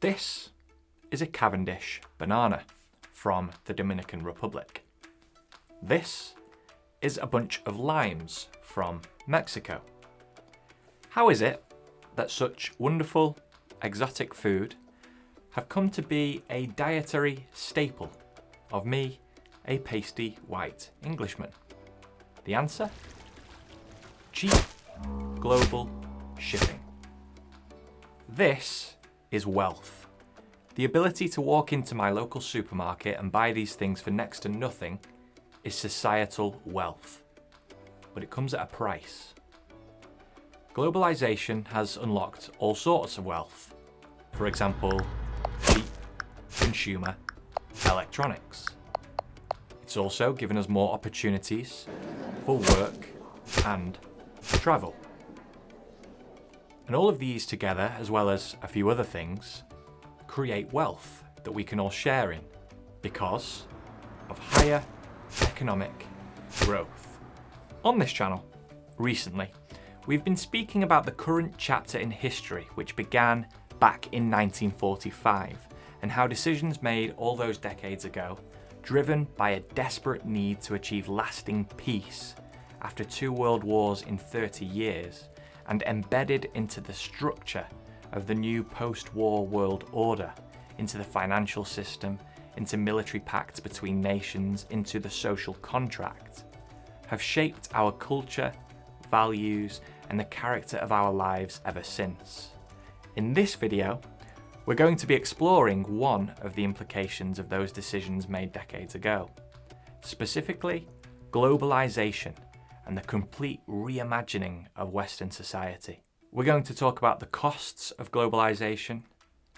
This is a Cavendish banana from the Dominican Republic. This is a bunch of limes from Mexico. How is it that such wonderful, exotic food have come to be a dietary staple of me, a pasty white Englishman? The answer? Cheap global shipping. This is wealth. The ability to walk into my local supermarket and buy these things for next to nothing is societal wealth. But it comes at a price. Globalisation has unlocked all sorts of wealth. For example, cheap consumer electronics. It's also given us more opportunities for work and travel. And all of these together, as well as a few other things, create wealth that we can all share in because of higher economic growth. On this channel, recently, we've been speaking about the current chapter in history which began back in 1945 and how decisions made all those decades ago, driven by a desperate need to achieve lasting peace after 2 world wars in 30 years and embedded into the structure of the new post-war world order, into the financial system, into military pacts between nations, into the social contract, have shaped our culture, values, and the character of our lives ever since. In this video, we're going to be exploring one of the implications of those decisions made decades ago, specifically globalisation and the complete reimagining of Western society. We're going to talk about the costs of globalisation,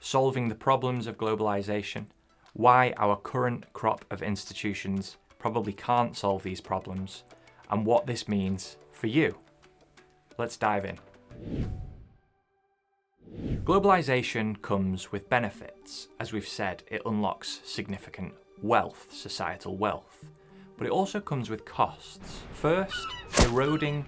solving the problems of globalisation, why our current crop of institutions probably can't solve these problems, and what this means for you. Let's dive in. Globalisation comes with benefits. As we've said, it unlocks significant wealth, societal wealth, but it also comes with costs. First, eroding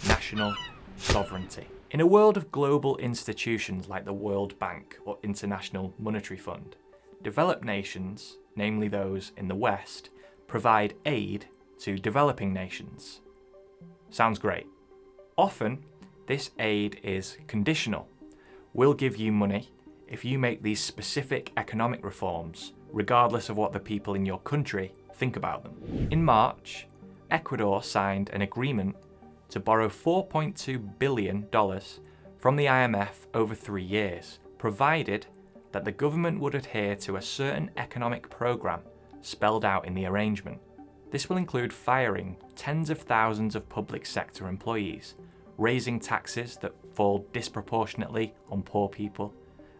national sovereignty. In a world of global institutions like the World Bank or International Monetary Fund, developed nations, namely those in the West, provide aid to developing nations. Sounds great. Often, this aid is conditional. We'll give you money if you make these specific economic reforms, regardless of what the people in your country think about them. In March, Ecuador signed an agreement to borrow $4.2 billion from the IMF over 3 years, provided that the government would adhere to a certain economic program spelled out in the arrangement. This will include firing tens of thousands of public sector employees, raising taxes that fall disproportionately on poor people,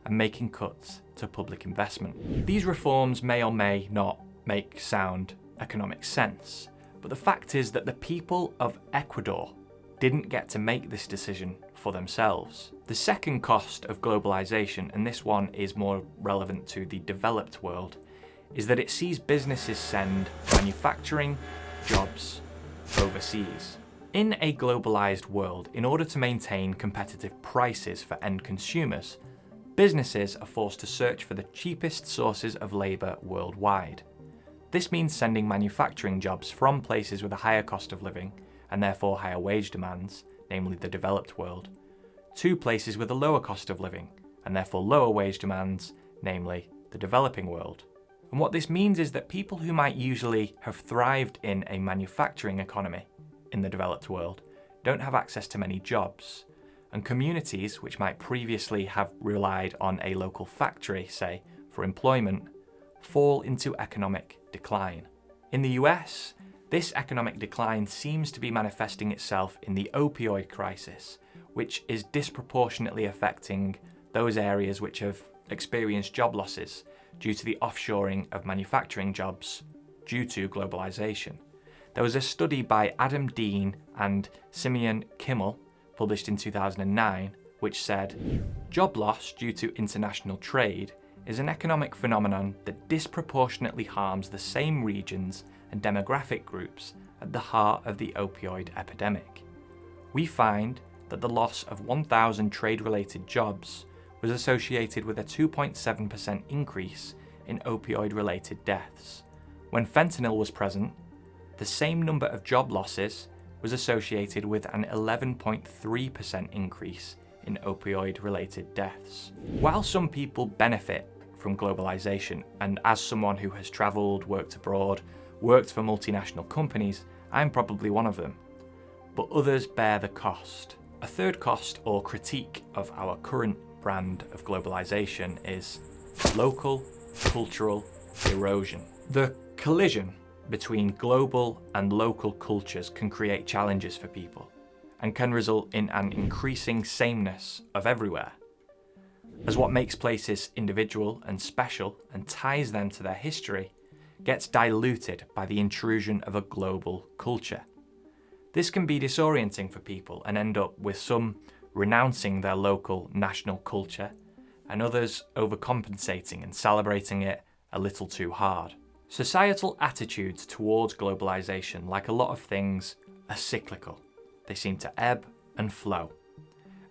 and making cuts to public investment. These reforms may or may not make sound economic sense, but the fact is that the people of Ecuador didn't get to make this decision for themselves. The second cost of globalisation, and this one is more relevant to the developed world, is that it sees businesses send manufacturing jobs overseas. In a globalised world, in order to maintain competitive prices for end consumers, businesses are forced to search for the cheapest sources of labour worldwide. This means sending manufacturing jobs from places with a higher cost of living, and therefore higher wage demands, namely the developed world, to places with a lower cost of living, and therefore lower wage demands, namely the developing world. And what this means is that people who might usually have thrived in a manufacturing economy in the developed world don't have access to many jobs, and communities which might previously have relied on a local factory, say, for employment, fall into economic decline. In the US, this economic decline seems to be manifesting itself in the opioid crisis, which is disproportionately affecting those areas which have experienced job losses due to the offshoring of manufacturing jobs due to globalisation. There was a study by Adam Dean and Simeon Kimmel, published in 2009, which said, job loss due to international trade is an economic phenomenon that disproportionately harms the same regions and demographic groups at the heart of the opioid epidemic. We find that the loss of 1,000 trade-related jobs was associated with a 2.7% increase in opioid-related deaths. When fentanyl was present, the same number of job losses was associated with an 11.3% increase in opioid-related deaths. While some people benefit from globalisation, and as someone who has travelled, worked abroad, worked for multinational companies, I'm probably one of them, but others bear the cost. A third cost or critique of our current brand of globalisation is local cultural erosion. The collision between global and local cultures can create challenges for people and can result in an increasing sameness of everywhere, as what makes places individual and special and ties them to their history gets diluted by the intrusion of a global culture. This can be disorienting for people and end up with some renouncing their local national culture and others overcompensating and celebrating it a little too hard. Societal attitudes towards globalisation, like a lot of things, are cyclical. They seem to ebb and flow.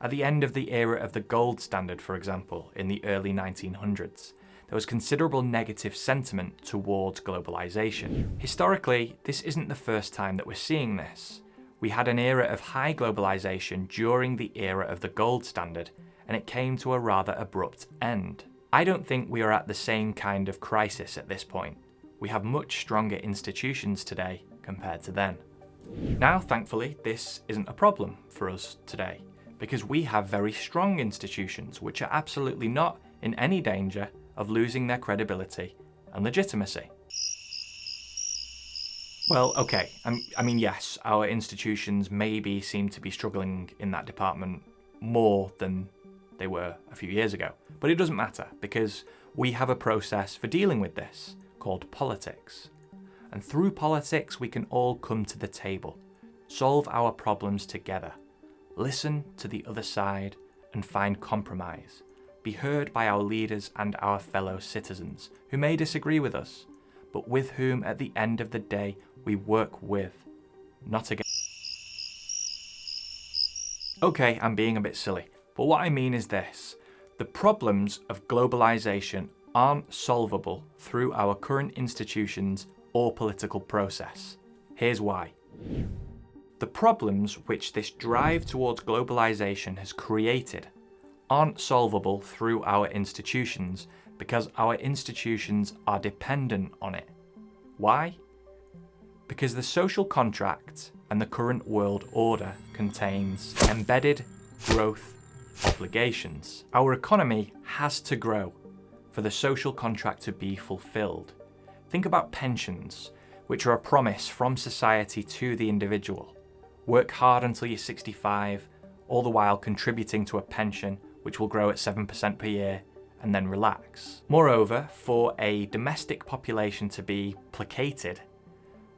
At the end of the era of the gold standard, for example, in the early 1900s, there was considerable negative sentiment towards globalisation. Historically, this isn't the first time that we're seeing this. We had an era of high globalisation during the era of the gold standard, and it came to a rather abrupt end. I don't think we are at the same kind of crisis at this point. We have much stronger institutions today compared to then. Now, thankfully, this isn't a problem for us today, because we have very strong institutions which are absolutely not in any danger of losing their credibility and legitimacy. Well, okay, I mean, yes, our institutions maybe seem to be struggling in that department more than they were a few years ago, but it doesn't matter because we have a process for dealing with this called politics. And through politics, we can all come to the table, solve our problems together, listen to the other side and find compromise, be heard by our leaders and our fellow citizens who may disagree with us, but with whom at the end of the day we work with, not against. Okay, I'm being a bit silly, but what I mean is this. The problems of globalisation aren't solvable through our current institutions or political process. Here's why. The problems which this drive towards globalisation has created aren't solvable through our institutions because our institutions are dependent on it. Why? Because the social contract and the current world order contains embedded growth obligations. Our economy has to grow for the social contract to be fulfilled. Think about pensions, which are a promise from society to the individual. Work hard until you're 65, all the while contributing to a pension which will grow at 7% per year, and then relax. Moreover, for a domestic population to be placated,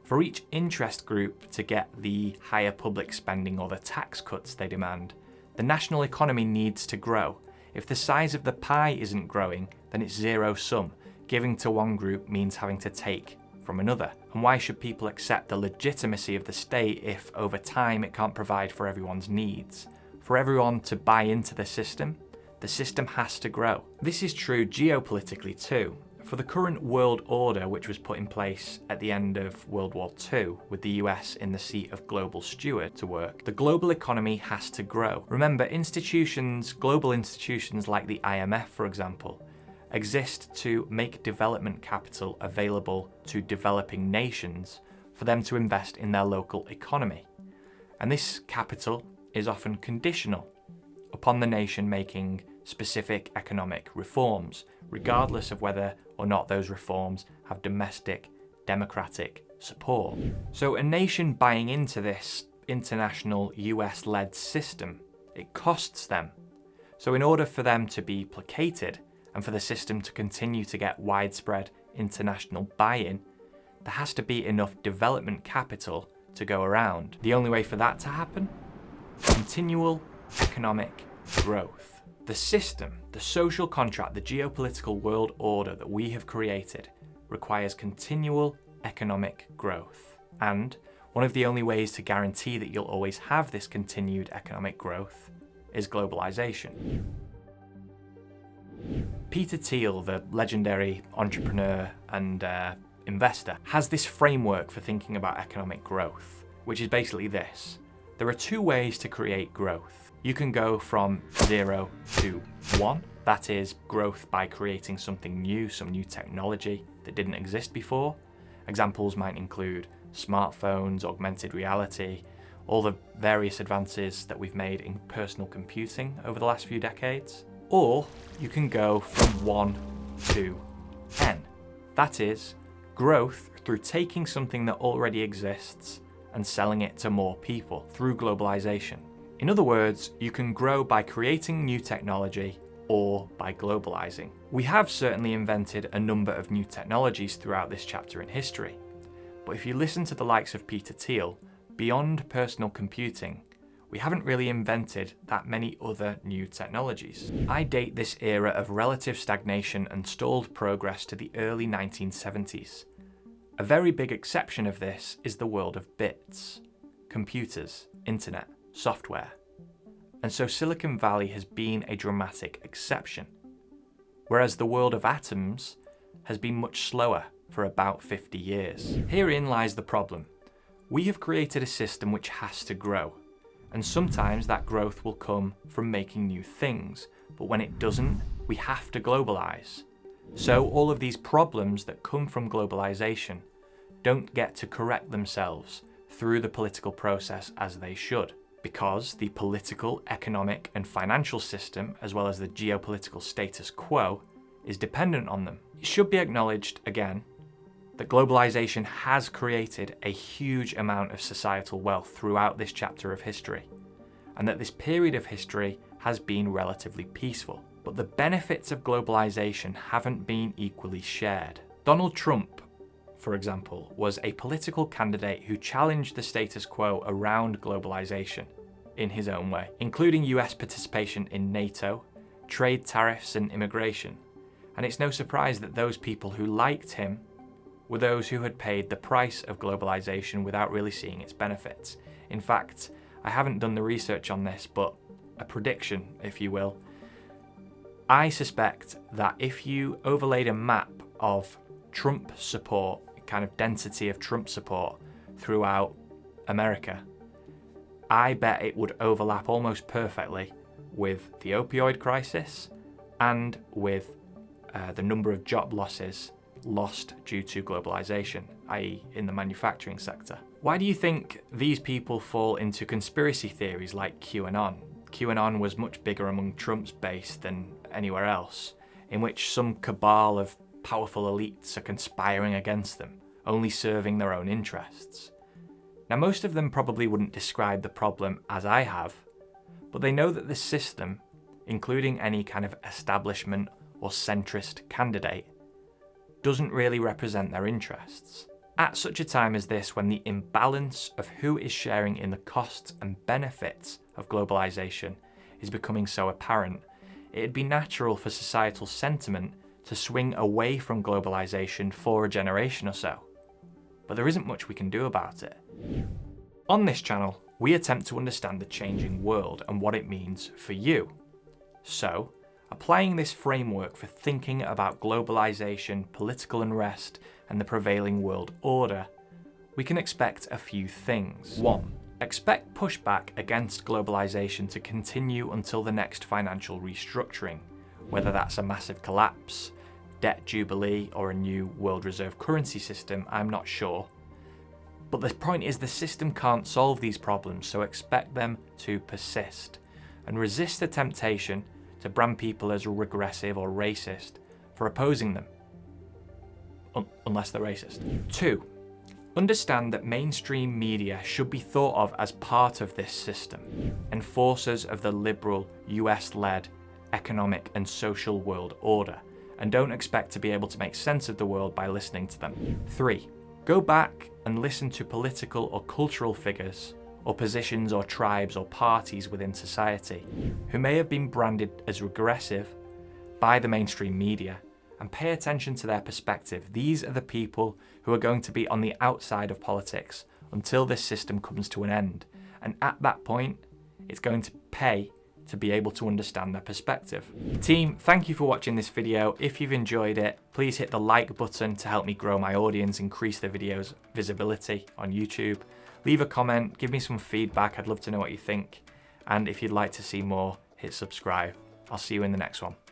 for each interest group to get the higher public spending or the tax cuts they demand, the national economy needs to grow. If the size of the pie isn't growing, then it's zero sum. Giving to one group means having to take from another. And why should people accept the legitimacy of the state if over time it can't provide for everyone's needs? For everyone to buy into the system has to grow. This is true geopolitically too. For the current world order, which was put in place at the end of World War II, with the US in the seat of global steward to work, the global economy has to grow. Remember, global institutions like the IMF, for example, exist to make development capital available to developing nations for them to invest in their local economy. And this capital is often conditional upon the nation making specific economic reforms, regardless of whether or not those reforms have domestic democratic support. So a nation buying into this international US-led system, it costs them. So in order for them to be placated and for the system to continue to get widespread international buy-in, there has to be enough development capital to go around. The only way for that to happen? Continual economic growth. The system, the social contract, the geopolitical world order that we have created requires continual economic growth. And one of the only ways to guarantee that you'll always have this continued economic growth is globalisation. Peter Thiel, the legendary entrepreneur and investor, has this framework for thinking about economic growth, which is basically this. There are two ways to create growth. You can go from 0 to 1, that is growth by creating something new, some new technology that didn't exist before. Examples might include smartphones, augmented reality, all the various advances that we've made in personal computing over the last few decades. Or you can go from 1 to n. That is growth through taking something that already exists and selling it to more people through globalization. In other words, you can grow by creating new technology or by globalizing. We have certainly invented a number of new technologies throughout this chapter in history, but if you listen to the likes of Peter Thiel, beyond personal computing, we haven't really invented that many other new technologies. I date this era of relative stagnation and stalled progress to the early 1970s. A very big exception of this is the world of bits, computers, internet, software. And so Silicon Valley has been a dramatic exception, whereas the world of atoms has been much slower for about 50 years. Herein lies the problem. We have created a system which has to grow, and sometimes that growth will come from making new things, but when it doesn't, we have to globalize. So all of these problems that come from globalization don't get to correct themselves through the political process as they should, because the political, economic and financial system, as well as the geopolitical status quo, is dependent on them. It should be acknowledged again that globalization has created a huge amount of societal wealth throughout this chapter of history, and that this period of history has been relatively peaceful. But the benefits of globalization haven't been equally shared. Donald Trump, for example, was a political candidate who challenged the status quo around globalization in his own way, including US participation in NATO, trade tariffs and immigration. And it's no surprise that those people who liked him were those who had paid the price of globalization without really seeing its benefits. In fact, I haven't done the research on this, but a prediction, if you will. I suspect that if you overlaid a map of Trump support, kind of density of Trump support throughout America, I bet it would overlap almost perfectly with the opioid crisis and with the number of job losses lost due to globalization, i.e. in the manufacturing sector. Why do you think these people fall into conspiracy theories like QAnon? QAnon was much bigger among Trump's base than anywhere else, in which some cabal of powerful elites are conspiring against them, only serving their own interests. Now, most of them probably wouldn't describe the problem as I have, but they know that the system, including any kind of establishment or centrist candidate, doesn't really represent their interests. At such a time as this, when the imbalance of who is sharing in the costs and benefits of globalization is becoming so apparent, it'd be natural for societal sentiment to swing away from globalization for a generation or so. But there isn't much we can do about it. On this channel, we attempt to understand the changing world and what it means for you. So, applying this framework for thinking about globalization, political unrest, and the prevailing world order, we can expect a few things. 1. Expect pushback against globalization to continue until the next financial restructuring, whether that's a massive collapse, debt jubilee, or a new world reserve currency system, I'm not sure. But the point is, the system can't solve these problems, so expect them to persist, and resist the temptation to brand people as regressive or racist for opposing them, unless they're racist. 2. Understand that mainstream media should be thought of as part of this system, enforcers of the liberal, US-led economic and social world order, and don't expect to be able to make sense of the world by listening to them. 3. Go back and listen to political or cultural figures, or positions or tribes or parties within society who may have been branded as regressive by the mainstream media, and pay attention to their perspective. These are the people who are going to be on the outside of politics until this system comes to an end, and at that point it's going to pay to be able to understand their perspective. Team, thank you for watching this video. If you've enjoyed it, please hit the like button to help me grow my audience, increase the video's visibility on YouTube. Leave a comment, give me some feedback. I'd love to know what you think. And if you'd like to see more, hit subscribe. I'll see you in the next one.